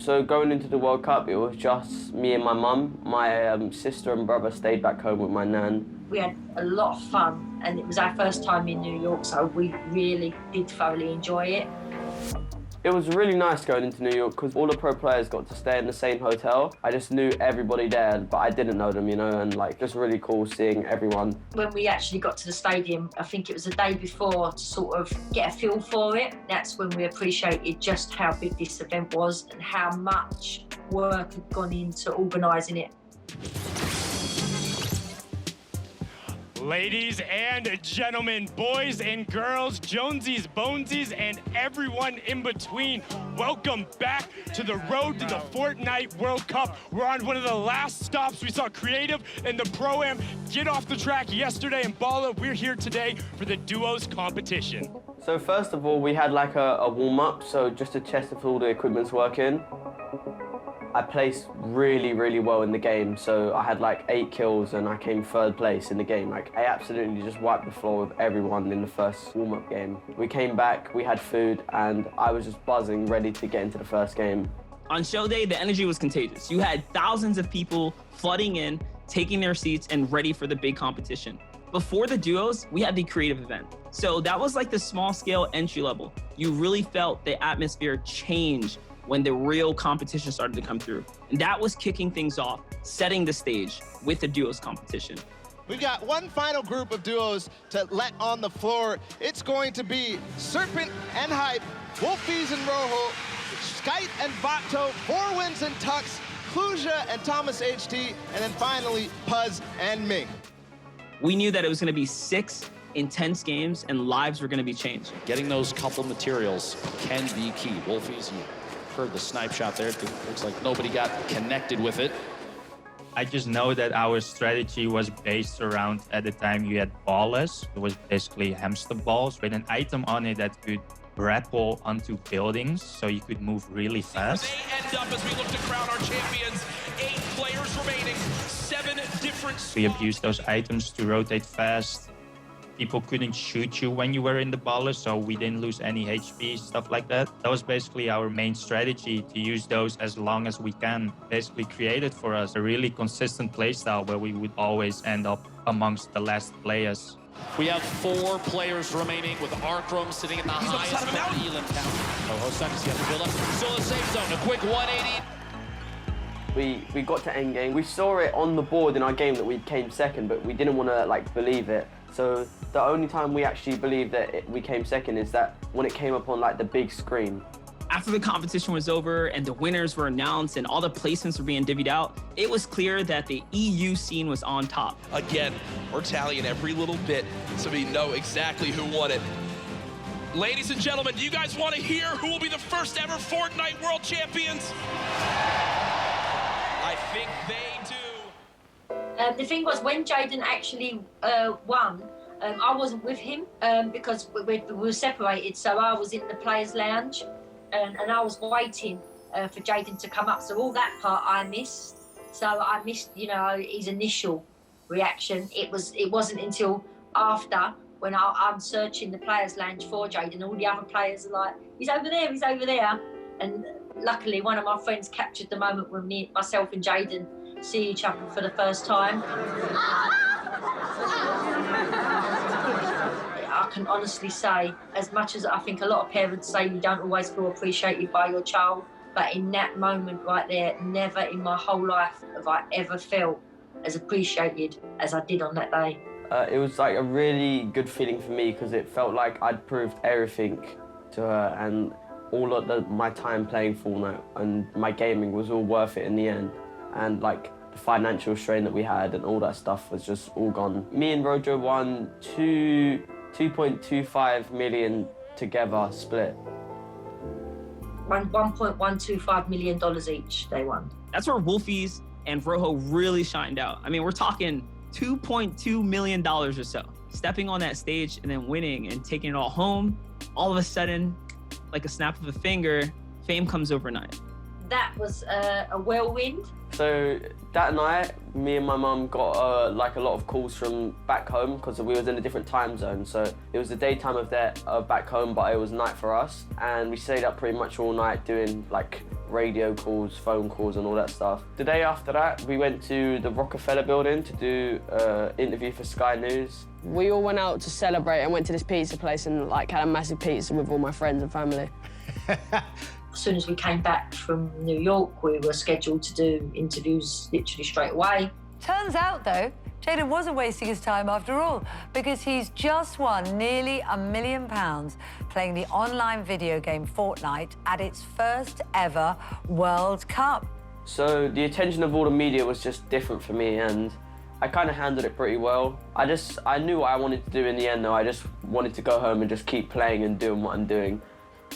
So going into the World Cup, it was just me and my mum. My sister and brother stayed back home with my nan. We had a lot of fun, and it was our first time in New York, so we really did thoroughly enjoy it. It was really nice going into New York because all the pro players got to stay in the same hotel. I just knew everybody there, but I didn't know them, you know, and like just really cool seeing everyone. When we actually got to the stadium, I think it was the day before to sort of get a feel for it. That's when we appreciated just how big this event was and how much work had gone into organising it. Ladies and gentlemen, boys and girls, Jonesies, Bonesies, and everyone in between, welcome back to the road to the Fortnite World Cup. We're on one of the last stops. We saw Creative and the Pro-Am get off the track yesterday, and Bala, we're here today for the duos competition. So first of all, we had like a warm-up, so just to test if all the equipment's working. I placed really, really well in the game, so I had like 8 kills and I came 3rd place in the game. Like, I absolutely just wiped the floor with everyone in the first warm-up game. We came back, we had food, and I was just buzzing, ready to get into the first game. On show day, the energy was contagious. You had thousands of people flooding in, taking their seats, and ready for the big competition. Before the duos, we had the creative event. So that was like the small-scale entry level. You really felt the atmosphere change when the real competition started to come through. And that was kicking things off, setting the stage with the duos competition. We've got one final group of duos to let on the floor. It's going to be Serpent and Hype, Wolfiez and Rojo, Skite and Vato, Forwinds and Tux, Kluja and Thomas HT, and then finally Puzz and Ming. We knew that it was gonna be 6 intense games and lives were gonna be changed. Getting those couple materials can be key. Wolfiez, you heard the snipe shot there. It looks like nobody got connected with it. I just know that our strategy was based around, at the time you had ballers. It was basically hamster balls with an item on it that could grapple onto buildings, so you could move really fast. They end up, as we look to crown our champions, 8 players remaining, 7 different We abused those items to rotate fast. People couldn't shoot you when you were in the baller, so we didn't lose any HP, stuff like that. That was basically our main strategy, to use those as long as we can. Basically created for us a really consistent playstyle where we would always end up amongst the last players. We have 4 players remaining with Arkram sitting at the highest Elam count. Oh, Hosaki's got to build up. Still in the safe zone, a quick 180. We got to endgame. We saw it on the board in our game that we came 2nd, but we didn't want to like believe it. So the only time we actually believed that we came 2nd is that when it came up on like the big screen. After the competition was over and the winners were announced and all the placements were being divvied out, it was clear that the EU scene was on top. Again, we're tallying every little bit so we know exactly who won it. Ladies and gentlemen, do you guys want to hear who will be the first ever Fortnite World Champions? I think they do. The thing was, when Jaden actually won, I wasn't with him because we were separated, so I was in the players' lounge and I was waiting for Jaden to come up, so all that part I missed. So I missed, you know, his initial reaction. It wasn't until after, when I'm searching the players' lounge for Jaden, all the other players are like, he's over there, he's over there. And luckily, one of my friends captured the moment when myself and Jaden see each other for the first time. I can honestly say, as much as I think a lot of parents say you don't always feel appreciated by your child, but in that moment right there, never in my whole life have I ever felt as appreciated as I did on that day. It was like a really good feeling for me because it felt like I'd proved everything to her, and all of my time playing Fortnite and my gaming was all worth it in the end. And like the financial strain that we had and all that stuff was just all gone. Me and Rojo won 2.25 million together split. $1.125 million each they won. That's where Wolfiez and Rojo really shined out. I mean, we're talking $2.2 million or so. Stepping on that stage and then winning and taking it all home, all of a sudden, like a snap of a finger, fame comes overnight. That was a whirlwind. So that night, me and my mum got like a lot of calls from back home because we was in a different time zone. So it was the daytime of back home, but it was night for us. And we stayed up pretty much all night doing like radio calls, phone calls and all that stuff. The day after that, we went to the Rockefeller building to do an interview for Sky News. We all went out to celebrate and went to this pizza place and like had a massive pizza with all my friends and family. As soon as we came back from New York, we were scheduled to do interviews literally straight away. Turns out, though, Jayden wasn't wasting his time after all, because he's just won nearly £1 million playing the online video game Fortnite at its first ever World Cup. So the attention of all the media was just different for me, and I kind of handled it pretty well. I knew what I wanted to do in the end, though. I just wanted to go home and just keep playing and doing what I'm doing.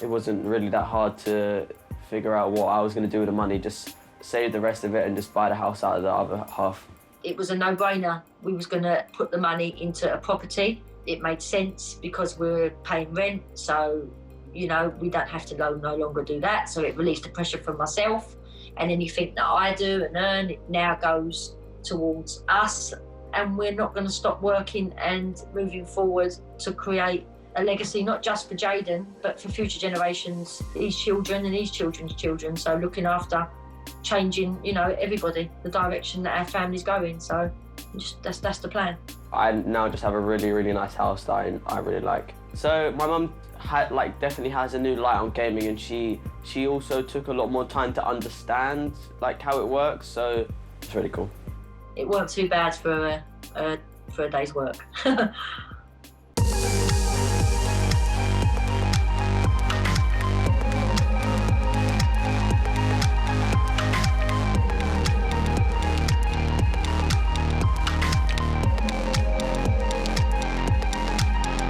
It wasn't really that hard to figure out what I was going to do with the money, just save the rest of it and just buy the house out of the other half. It was a no-brainer. We was going to put the money into a property. It made sense because we were paying rent, so, you know, we don't have to no longer do that. So it released the pressure from myself, and anything that I do and earn, it now goes towards us, and we're not going to stop working and moving forward to create a legacy, not just for Jayden, but for future generations, his children and his children's children. So looking after, changing, you know, everybody, the direction that our family's going. So that's the plan. I now just have a really, really nice house that I really like. So my mum definitely has a new light on gaming, and she also took a lot more time to understand like how it works. So it's really cool. It weren't too bad for a day's work.